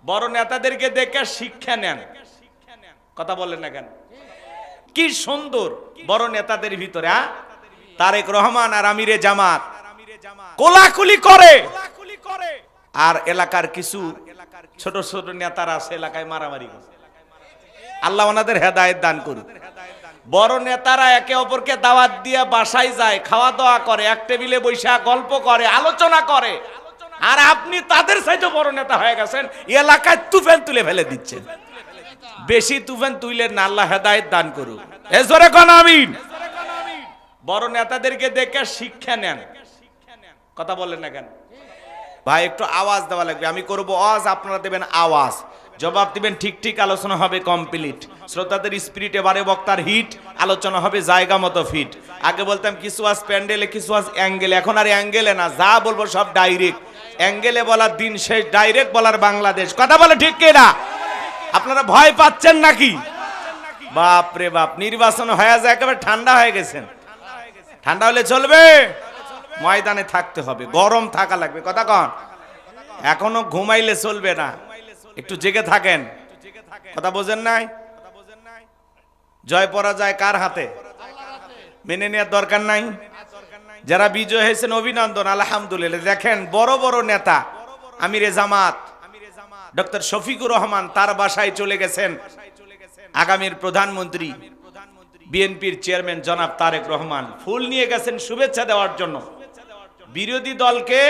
বড় নেতাদেরকে দেখে শিক্ষা নেন। কথা বলেন না কেন? কি সুন্দর বড় নেতাদের ভিতরে তারেক রহমান আর আমিরে জামাত কোলাকুলি করে, আর এলাকার কিছু ছোট ছোট নেতারা আছে এলাকায় মারামারি করে। আল্লাহ ওনাদের হেদায়েত দান করুক। বড় নেতারা একে অপরকে দাওয়াত দিয়ে বাসায় যায়, খাওয়া দাওয়া করে, এক টেবিলে বৈশা গল্প করে, আলোচনা করে, আর আপনি তাদের চাইতে বড় নেতা হয়ে গেছেন, এলাকায় তুফান তুলে ফেলে দিচ্ছেন। বেশি তুফান তুইলেন না, আল্লাহ হেদায়েত দান করুক। এজরে কোন আমিন। বড় নেতাদেরকে দেখে শিক্ষা নেন। কথা বলেন না কেন? ভাই একটু আওয়াজ দেওয়া লাগবে, আমি করব আওয়াজ, আপনারা দেবেন আওয়াজ, জবাব দিবেন ঠিক ঠিক, আলোচনা হবে কমপ্লিট। শ্রোতাদের স্পিরিটে বারে বক্তার হিট, আলোচনা হবে জায়গা মতো ফিট। আগে বলতাম কিছু আজ প্যান্ডেলে, কিছু আজ অ্যাঙ্গেলে, এখন আর অ্যাঙ্গেলে না, যা বলবো সব ডাইরেক্ট। অ্যাঙ্গেলে বলার দিন শেষ, ডাইরেক্ট বলার বাংলাদেশ। কথা বলে ঠিক কিনা? আপনারা ভয় পাচ্ছেন নাকি? বাপ রে বাপ, নির্বাচন হয়ে যায় একেবারে ঠান্ডা হয়ে গেছেন। ঠান্ডা হলে চলবে? ময়দানে থাকতে হবে, গরম থাকা লাগবে। কথা কন, এখনো ঘুমাইলে চলবে না, একটু জেগে থাকেন। কথা বোঝেন নাই? জয় পরাজয় কার হাতে? মেনে নেওয়ার দরকার নাই। যারা বিজয় হয়েছেন অভিনন্দন, আলহামদুলিল্লাহ। দেখেন বড় বড় নেতা আমিরে জামাত ডক্টর শফিকুর রহমান তার বাসায় চলে গেছেন আগামীর প্রধানমন্ত্রী বিএনপির চেয়ারম্যান জনাব তারেক রহমান। ফুল নিয়ে গেছেন শুভেচ্ছা দেওয়ার জন্য, বিরোধী দলকে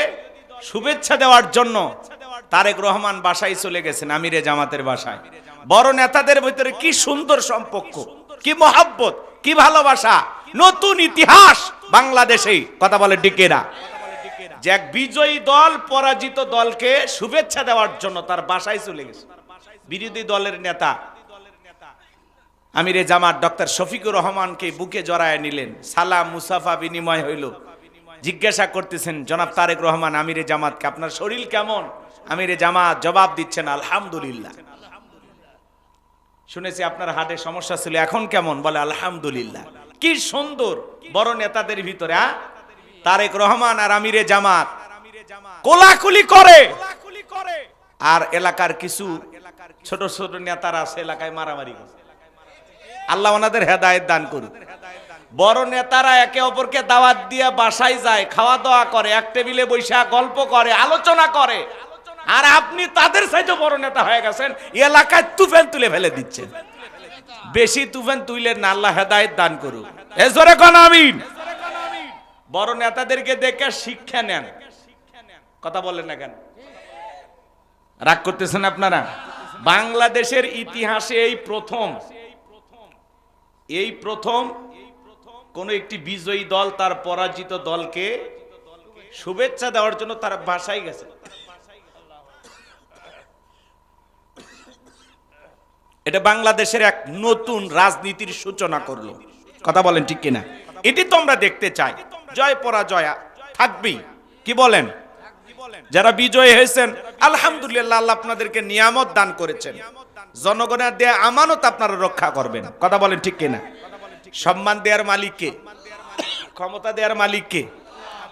শুভেচ্ছা দেওয়ার জন্য তারেক রহমান বাসায় চলে গেছেন, আমিরে জামাতের বাসায়। বড় নেতাদের ভিতরে কি সুন্দর সম্পর্ক, কি মহাব্বত, কি ভালোবাসা, নতুন ইতিহাস বাংলাদেশে। কথা বলে ডিকেরা, যে এক বিজয়ী দল পরাজিত দলকে শুভেচ্ছা দেওয়ার জন্য তার বাসায় চলে গেছে। বিরোধী দলের নেতা আমিরে জামাত ডক্টর শফিকুর রহমানকে বুকে জড়ায় নিলেন, সালাম মুসাফা বিনিময় হইল। জিজ্ঞাসা করতেছেন জনাব তারেক রহমান আমিরে জামাতকে, আপনার শরীর কেমন? আমিরে জামাত জবাব দিচ্ছেন আলহামদুলিল্লাহ। শুনেছি আপনার হার্টে সমস্যা ছিল, এখন কেমন? বলে আলহামদুলিল্লাহ। কি সুন্দর বড় নেতাদের ভিতরে তারেক রহমান আর আমিরে জামাত কোলাকুলি করে, আর এলাকার কিছু ছোট ছোট নেতারা আছে এলাকায় মারামারি করে। আল্লাহ ওনাদের হেদায়েত দান করুক। বড় নেতারা একে অপরকে দাওয়াত দিয়ে বাসায় যায়, খাওয়া দাওয়া করে, এক টেবিলে বৈশা গল্প করে, আলোচনা করে, আর আপনি তাদের চাইতে বড় নেতা হয়ে গেছেন, এলাকায় তুফান তুলে ফেলে দিচ্ছেন। বেশি তুফান তুইলেন না, আল্লাহ হেদায়েত দান করুক। এজরে কোন আমিন। বড় নেতাদেরকে দেখে শিক্ষা নেন। কথা বলেন না কেন? রাগ করতেছেন আপনারা? বাংলাদেশের ইতিহাসে এই প্রথম কোন একটি বিজয়ী দল তার পরাজিত দলকে শুভেচ্ছা দেওয়ার জন্য তার বাসায় গেছে। এটা বাংলাদেশের এক নতুন রাজনীতির সূচনা করলো। কথা বলেন ঠিক কিনা? এটি তো আমরা দেখতে চাই। জয় পরাজয় থাকবেই, কি বলেন? যারা বিজয়ী হয়েছেন আলহামদুলিল্লাহ, আল্লাহ আপনাদেরকে নিয়ামত দান করেছেন, জনগণের দেয়া আমানত আপনারা রক্ষা করবেন। কথা বলেন ঠিক কিনা? সম্মান দেওয়ার মালিককে, ক্ষমতা দেওয়ার মালিককে।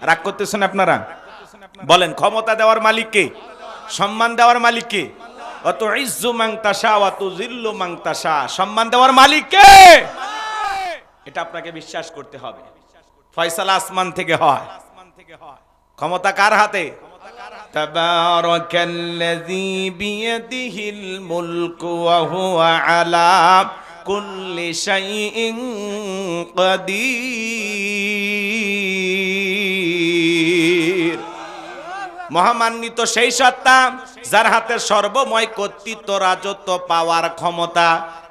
রাগ করতেছেন আপনারা? বলেন, ক্ষমতা দেওয়ার মালিককে, সম্মান দেওয়ার মালিককে। অত ইজ্জু মান তাশা ওয়া তুযিল্লু মান তাশা, সম্মান দেওয়ার মালিককে। এটা আপনাকে বিশ্বাস করতে হবে। ফয়সালা আসমান থেকে হয়। ক্ষমতা কার হাতে? তাবারাকাল্লাযী বিয়াদিহিল মুলকু ওয়া হুয়া আলা কুল্লি শাইইন কাদির। মহামান্বিত সেই সত্তা যার হাতে সর্বময় কর্তৃত্ব, রাজত্ব, পাওয়ার, ক্ষমতা।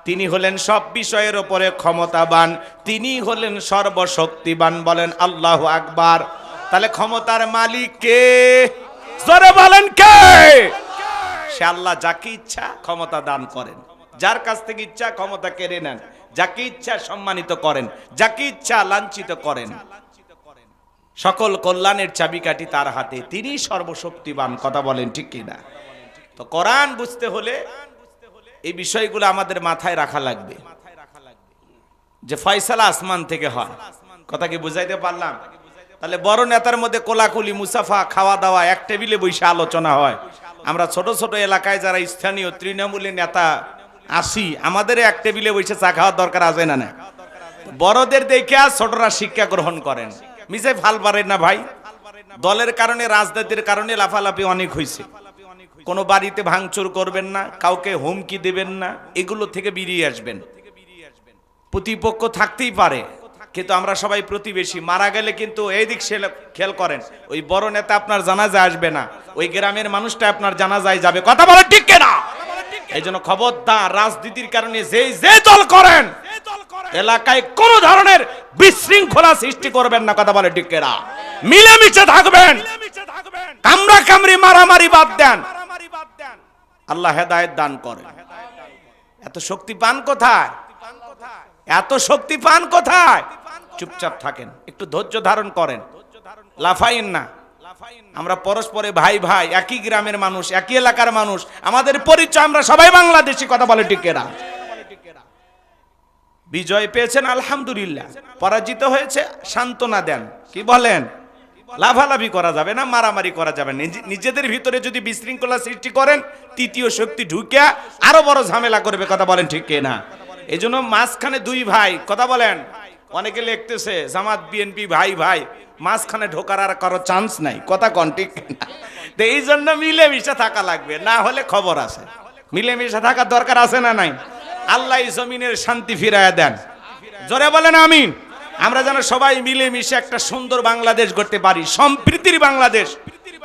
তিনি হলেন সব বিষয়ের উপরে ক্ষমতাবান, তিনি হলেন সর্বশক্তিবান। বলেন আল্লাহু আকবার। তাহলে ক্ষমতার মালিক কে? জোরে বলেন কে? সে আল্লাহ। যাকে ইচ্ছা ক্ষমতা দান করেন, যার কাছ থেকে ইচ্ছা ক্ষমতা কেড়ে নেন, যাকে ইচ্ছা সম্মানিত করেন, যাকে ইচ্ছা লাঞ্ছিত করেন। সকল কল্যাণের চাবিকাঠি তার হাতে, তিনি সর্বশক্তিমান। কথা বলেন ঠিক কিনা? তো কোরআন বুঝতে হলে এই বিষয়গুলো আমাদের মাথায় রাখা লাগবে, যে ফয়সালা আসমান থেকে হয়। কথা কি বুঝাইতে পারলাম? তাহলে বড় নেতার মধ্যে কোলাকুলি, মুসাফা, খাওয়া দাওয়া, এক টেবিলে বসে আলোচনা হয়, আমরা ছোট ছোট এলাকায় যারা স্থানীয় তৃণমূলের নেতা আসি, আমাদের এক টেবিলে বসে চা খাওয়ার দরকার আছে না? না, বড়দের দেখে ছোটরা শিক্ষা গ্রহণ করেন। মিশে ফাল পারেন না ভাই। দলের কারণে, রাজনীতির কারণে লাফালাফি অনেক হয়েছে। কোনো বাড়িতে ভাঙচুর করবেন না, কাউকে হুমকি দেবেন না, এগুলো থেকে বেরিয়ে আসবেন। প্রতিপক্ষ থাকতেই পারে, কিন্তু আমরা সবাই প্রতিবেশী। মারা গেলে কিন্তু এই দিক খেয়াল করেন, ওই বড় নেতা আপনার জানাজায় আসবে না, ওই গ্রামের মানুষটা আপনার জানাজায় যাবে। কথা বলে ঠিক কিনা? এই জন্য খবরদার, রাজনীতির কারণে যে দল করেন এলাকায় কোন ধরনের বিশৃঙ্খলা সৃষ্টি করবেন না। কথা বলে ঠিক কিনা? মিলেমিশে থাকবেন, কামরা কামরি মারামারি বাদ দেন। আল্লাহ হেদায়েত দান করেন। এত শক্তি পান কোথায়? এত শক্তি পান কোথায়? চুপচাপ থাকেন, একটু ধৈর্য ধারণ করেন, লাফাইন না। আমরা পরস্পরে ভাই ভাই, একই গ্রামের মানুষ, একই এলাকার মানুষ, আমাদের পরিচয় আমরা সবাই বাংলাদেশি। কথা বলে ঠিক কিনা? বিজয় পেয়েছেন আলহামদুলিল্লাহ, পরাজিত হয়েছে সান্ত্বনা দেন। কি বলেন? লাফালাফি করা যাবে না, মারামারি করা যাবে না। নিজেদের ভিতরে যদি বিশৃঙ্খলা সৃষ্টি করেন, তৃতীয় শক্তি ঢুকে আরো বড় ঝামেলা করবে। কথা বলেন ঠিক কিনা? এই জন্য মাঝখানে দুই ভাই, কথা বলেন, অনেকে লিখতেছে জামাত বিএনপি ভাই ভাই, মাঝখানে ঢোকার আর কারো চান্স নাই। কথা কন ঠিক কিনা? তো এই জন্য মিলেমিশে থাকা লাগবে, না হলে খবর আছে। মিলেমিশে থাকার দরকার আছে না নাই? আল্লাহ জমিনের শান্তি ফিরায় দেন। জোরে বলেন আমিন। আমরা যেন সবাই মিলেমিশে একটা সুন্দর বাংলাদেশ গড়তে পারি, সম্প্রীতির বাংলাদেশ,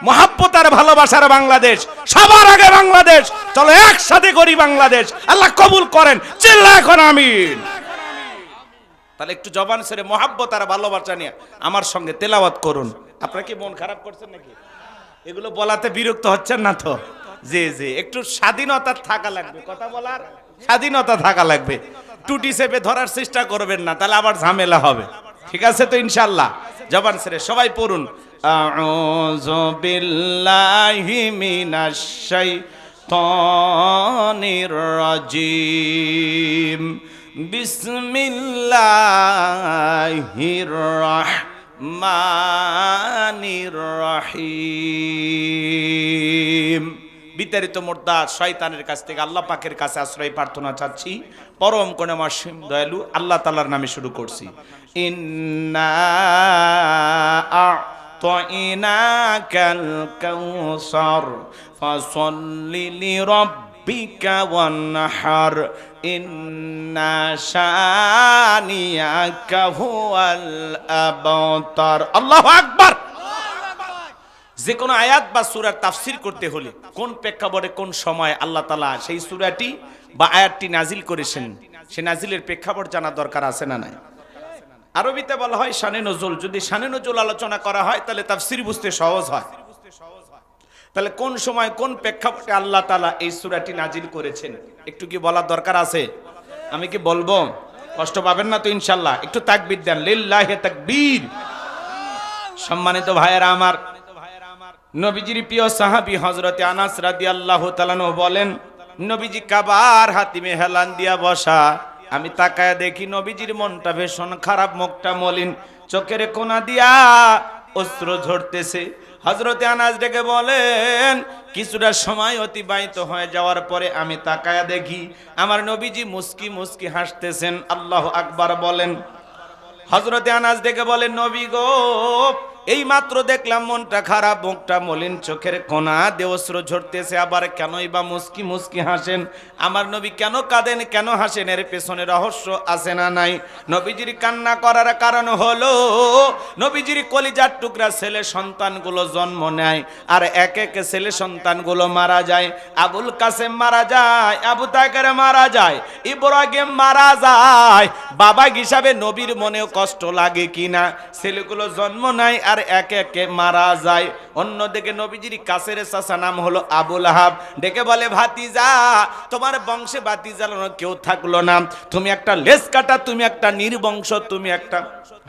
মহাব্বত আর ভালোবাসার বাংলাদেশ, সবার আগে বাংলাদেশ। চলো একসাথে করি বাংলাদেশ। আল্লাহ কবুল করেন। চিল্লা এখন আমিন। তাহলে একটু জবান ছেড়ে মহাব্বত আর ভালোবাসা নিয়ে আমার সঙ্গে তেলাওয়াত করুন। আপনারা কি মন খারাপ করছেন নাকি? এগুলো বলাতে বিরক্ত হচ্ছেন না তো? জি জি, একটু স্বাধীনতা থাকা লাগবে, কথা বলার স্বাধীনতা থাকা লাগবে। টুটি চেপে ধরার চেষ্টা করবেন না, তাহলে আবার ঝামেলা হবে। ঠিক আছে তো ইনশাআল্লাহ? জবান ছেড়ে সবাই পড়ুন, আউযু বিল্লাহি মিনাশ শাইতানির রাজিম, বিসমিল্লাহির রাহমানির রহিম। বিতাড়িত মুর্দা শয়তানের কাছ থেকে আল্লাহ পাকের কাছে আশ্রয় প্রার্থনা চাচ্ছি। পরম করুণাময় অসীম দয়ালু আল্লাহ তাআলার নামে শুরু করছি। ইন্না আ'তাইনাকাল কাউসার ফাসাল্লি লিরাব্বিকা ওয়ানহার ইন্না শানিয়াকা হুয়াল আবতার। আল্লাহু আকবার। যে কোনো আয়াত বা সূরার তাফসীর করতে হলে কোন প্রেক্ষাপটে কোন সময় আল্লাহ তাআলা সেই সূরাটি বা আয়াতটি নাজিল করেছেন, সে নাজিলের প্রেক্ষাপট জানা দরকার আছে না নাই? আরবিতে বলা হয় শানে নজুল। যদি শানে নজুল আলোচনা করা হয় তাহলে তাফসীর বুঝতে সহজ হয়। তাহলে কোন সময় কোন প্রেক্ষাপটে আল্লাহ তাআলা এই সূরাটি নাজিল করেছেন একটু কি বলার দরকার আছে? আমি কি বলবো? কষ্ট পাবেন না তো ইনশাআল্লাহ? একটু তাকবীর দেন, লিল্লাহি তাকবীর। সম্মানিত ভাইয়েরা আমার, নবীজির প্রিয় সাহাবী হযরতে আনাস রাদিয়াল্লাহু তাআলা বলেন, নবীজি কাবার হাতিমে হেলান দিয়া বসা। আমি তাকায় দেখি নবীজির মনটা ভীষণ খারাপ, মুখটা মলিন, চোখের কোনা দিয়া অশ্রু ঝরতেছে। হযরতে আনাস ডেকে বলেন, কিছুটা সময় অতিবাহিত হয়ে যাওয়ার পরে আমি তাকায় দেখি আমার নবীজি মুস্কি মুস্কি হাসতেছেন। আল্লাহু আকবার বলেন। হযরতে আনাস ডেকে বলেন, নবী গো, এই মাত্র দেখলাম মনটা খারাপ, মুখটা মলিন, চোখের কোনা দিয়ে অশ্রু ঝরতেছে, আবার কেনই বা মুস্কি মুস্কি হাসেন? আমার নবী কেন কাঁদেন, কেন হাসেন? এর পেছনে রহস্য আছে না নাই? নবীজির কান্না করার কারণ হলো নবীজির কলিজার টুকরা ছেলে সন্তানগুলো জন্ম নেয়, আর এক এক ছেলে সন্তানগুলো মারা যায়। আবুল কাসেম মারা যায়, আবু তাকের মারা যায়, ইব্রাহিম মারা যায়। বাবা হিসাবে নবীর মনেও কষ্ট লাগে কিনা? ছেলেগুলো জন্ম নেয় আর একে একে মারা যায়। অন্যদিকে নবীজির কাছের চাচা নাম হলো আবুল আহাব, ডেকে বলে, ভাতিজা, তোমার বংশে ভাতিজা কেউ থাকলো না, তুমি একটা লেজ কাটা, তুমি একটা নির্বংশ, তুমি একটা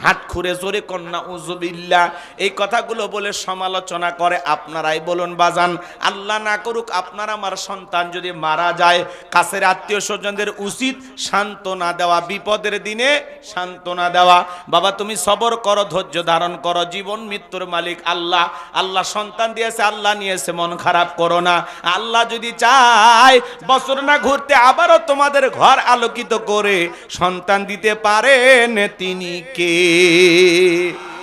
হাত খুঁড়ে জোরে কন্যা উজুবিল্লাহ। এই কথাগুলো বলে সমালোচনা করে। আপনারাই বলুন বাজান, আল্লাহ না করুক আপনার আমার সন্তান যদি মারা যায়, কাছের আত্মীয় স্বজনদের উচিত সান্ত্বনা দেওয়া, বিপদের দিনে সান্ত্বনা দেওয়া। বাবা তুমি সবর করো, ধৈর্য ধারণ করো, জীবন জীবন মৃত্যুর মালিক আল্লাহ। আল্লাহ সন্তান দিয়েছে, আল্লাহ নিয়েছে, মন খারাপ করো না। আল্লাহ যদি চায় বছর না ঘুরতে আবারও তোমাদের ঘর আলোকিত করে সন্তান দিতে পারেন, তিনি কে?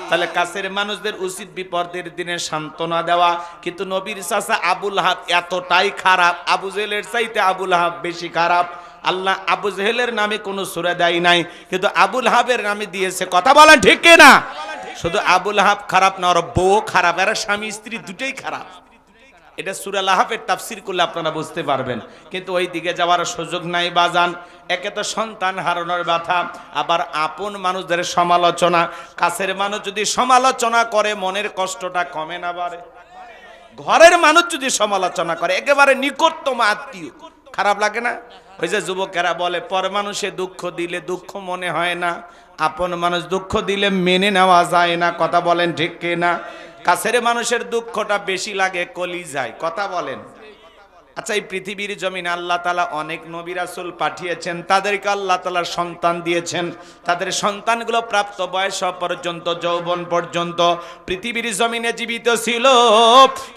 তাহলে কাছের মানুষদের উচিত বিপদের দিনে সান্ত্বনা দেওয়া। কিন্তু নবীর চাচা আবু লাহাব এতটাই খারাপ, আবু জেহেলের চাইতে আবু লাহাব বেশি খারাপ। আল্লাহ আবু জেহেলের নামে কোনো সূরা দেয় নাই, কিন্তু আবু লাহাবের নামে দিয়েছে। কথা বলেন ঠিক কিনা? শুধু আবু লাহাব খারাপ না, ওর বউ খারাপ, এরা স্বামী স্ত্রী দুটোই খারাপ। এটা সূরা লাহাবের তাফসীর করলে আপনারা বুঝতে পারবেন, কিন্তু ওই দিকে যাওয়ার সুযোগ নাই বাজান। একে তো সন্তান হারানোর ব্যথা, আবার আপন মানুষদের সমালোচনা। কাছের মানুষ যদি সমালোচনা করে মনের কষ্টটা কমে না বাড়ে? ঘরের মানুষ যদি সমালোচনা করে, একেবারে নিকটতম আত্মীয়, খারাপ লাগে না? ওই যে যুবকেরা বলে পর মানুষে দুঃখ দিলে দুঃখ মনে হয় না, আপন মানুষ দুঃখ দিলে মেনে নেওয়া যায় না। কথা বলেন ঠিক কিনা? কাছের মানুষের দুঃখটা বেশি লাগে কলিজায়। কথা বলেন। আচ্ছা, এই পৃথিবীর জমিনে আল্লাহ তাআলা অনেক নবী রাসূল পাঠিয়েছেন, তাদেরকে আল্লাহ তাআলা সন্তান দিয়েছেন। তাদের সন্তানগুলো প্রাপ্ত বয়স পর্যন্ত, যৌবন পর্যন্ত পৃথিবীর জমিনে জীবিত ছিল।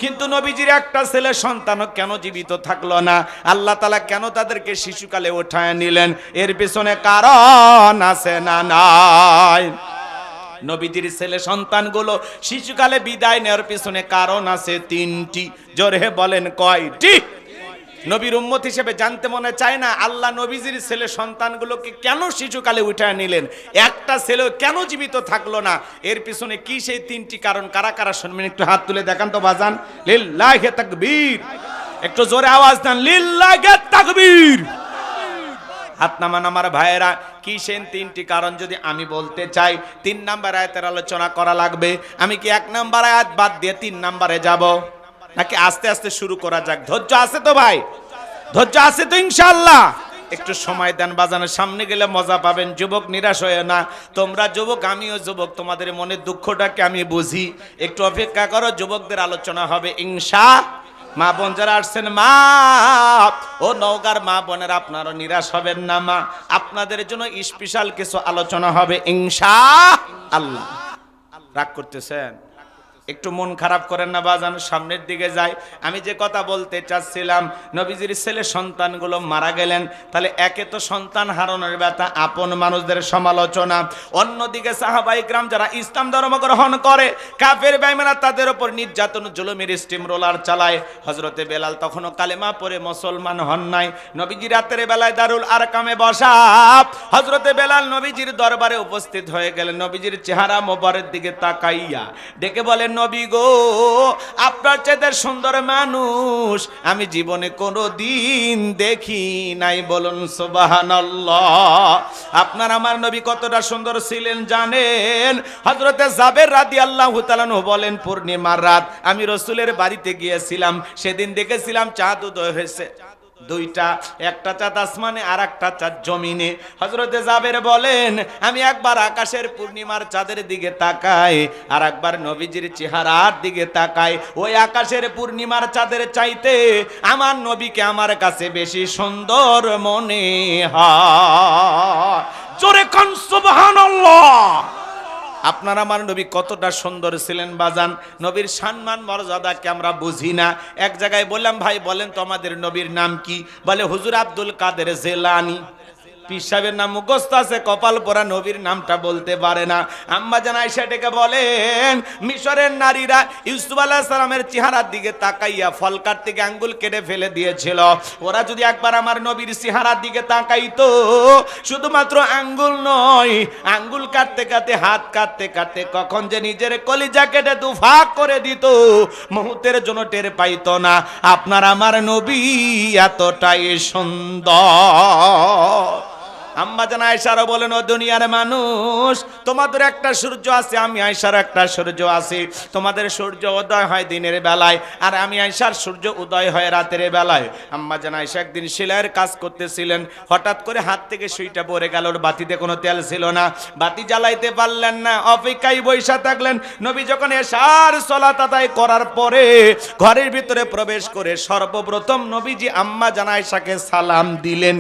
কিন্তু নবীজির একটা ছেলে সন্তানও কেন জীবিত থাকলো না? আল্লাহ তাআলা কেন তাদেরকে শিশুকালে উঠায় নিলেন? এর পিছনে কারণ আছে না নাই? নবীজির ছেলে সন্তানগুলো শিশুকালে বিদায় নেওয়ার পিছনে কারণ আছে তিনটি। জোরে বলেন কয়টি? নবীর উম্মত হিসেবে জানতে মনে চায় না আল্লাহ নবীজির ছেলে সন্তানগুলোকে কেন শিশুকালে উঠায় নিলেন? একটা ছেলে কেন জীবিত থাকলো না? এর পিছনে কি সেই তিনটি কারণ? কারা কারা শুনবেন একটু হাত তুলে দেখান তো বাজান। লিল্লাহি তাকবীর। একটু জোরে আওয়াজ দেন, লিল্লাহি তাকবীর। হাত নামান আমার ভাইয়েরা। কি সেই তিনটি কারণ যদি আমি বলতে চাই, 3 নাম্বার আয়াতের আলোচনা করা লাগবে। আমি কি 1 নাম্বার আয়াত বাদ দিয়ে 3 নাম্বারে যাব, নাকি আস্তে আস্তে শুরু করা যাক? ধৈর্য আছে তো ভাই? ধৈর্য আছে তো ইনশাআল্লাহ? একটু সময় দেন বাজানের সামনে গেলে মজা পাবেন। যুবক নিরাশ হয়ে না, তোমরা যুবক, আমিও যুবক, তোমাদের মনের দুঃখটাকে আমি বুঝি। একটু অপেক্ষা করো, যুবকদের আলোচনা হবে ইনশাআল্লাহ। মা বোন যারা আসছেন, মা ও নওগাঁর মা বোনের, আপনারা নিরাশ হবেন না। মা আপনাদের জন্য স্পেশাল কিছু আলোচনা হবে ইনশাআল্লাহ। রাগ করতেছেন? একটু মন খারাপ করেন না বাজান, সামনের দিকে যাই। আমি যে কথা বলতে চাচ্ছিলাম, নবীজির ছেলে সন্তানগুলো মারা গেলেন। তাহলে একে তো সন্তান হারানোর ব্যথা, আপন মানুষদের সমালোচনা। অন্যদিকে সাহাবায়ে কেরাম যারা ইসলাম ধর্ম গ্রহণ করে, কাফের বেঈমানরা তাদের উপর নির্যাতন জুলুমের স্টিম রোলার চালায়। হযরতে বেলাল তখনও কালেমা পড়ে মুসলমান হন নাই। নবীজি রাতের বেলায় দারুল আরকামে বসা, হযরতে বেলাল নবীজির দরবারে উপস্থিত হয়ে গেলেন। নবীজির চেহারা মোবারকের দিকে তাকাইয়া ডেকে বলেন, নবী গো, আপনার চেয়ে সুন্দর মানুষ আমি জীবনে কোনো দিন দেখি নাই। বলুন সুবহানাল্লাহ। আপনার আমার নবী কতটা সুন্দর ছিলেন জানেন? হযরতে জাবের রাদিয়াল্লাহু তাআলা আনহু বলেন, পূর্ণিমার রাত আমি রাসূলের বাড়িতে গিয়েছিলাম। সেদিন দেখেছিলাম চাঁদ উদয় হয়েছে দুইটা, একটা চাঁদ আসমানে আর একটা চাঁদ জমিনে। হযরতে জাবের বলেন, আমি একবার আকাশের পূর্ণিমার চাঁদের দিকে তাকাই, আর একবার নবীজির চেহারার দিকে তাকাই। ওই আকাশের পূর্ণিমার চাঁদের চাইতে আমার নবীকে আমার কাছে বেশি সুন্দর মনে হয়। জোরে কোন সুবহানাল্লাহ। আপনার আমার নবী কতটা সুন্দর ছিলেন বাজান। নবীর সম্মান মর্যাদাকে আমরা বুঝি না। এক জায়গায় বললাম, ভাই বলেন তো আমাদের নবীর নাম কি? বলে হুজুর আব্দুল কাদের জিলানী। পীর সাহেবের নাম মুখস্থ আছে, কপাল পোড়া নবীর নামটা বলতে পারে না। আম্মা জান আয়েশা ডেকে বলেন, মিশরের নারীরা ইউসুফ আলাইহিস সালামের চেহারার দিকে তাকাইয়া ফল কাটতে গিয়ে আঙ্গুল কেটে ফেলে দিয়েছিল। ওরা যদি একবার আমার নবীর চেহারার দিকে তাকাইতো, শুধুমাত্র আঙ্গুল নয়, আঙ্গুল কাটতে কাটতে, হাত কাটতে কাটতে কখন যে নিজের কলিজা কেটে দুফাক করে দিত, মুহূর্তের জন্য টের পাইতো না। আপনার আমার নবী এতটাই সুন্দর। আম্মা জান আয়েশারও বলেন, ও দুনিয়ার মানুষ, তোমাদের একটা সূর্য আছে, আমি আয়েশার একটা সূর্য আছে। তোমাদের সূর্য উদয় হয় দিনের বেলায়, আর আমি আয়েশার সূর্য উদয় হয় রাতের বেলায়। আম্মা জান আয়েশা একদিন সেলাইয়ের কাজ করতেছিলেন, হঠাৎ করে হাত থেকে সুইটা পড়ে গেল। ওর বাতিতে কোনো তেল ছিল না, বাতি জ্বালাইতে পারলেন না, অপেক্ষায় বসে থাকলেন। নবী যখন এশার সালাত আদায় করার পরে ঘরের ভিতরে প্রবেশ করে সর্বপ্রথম নবীজি আম্মা জান আয়েশাকে সালাম দিলেন।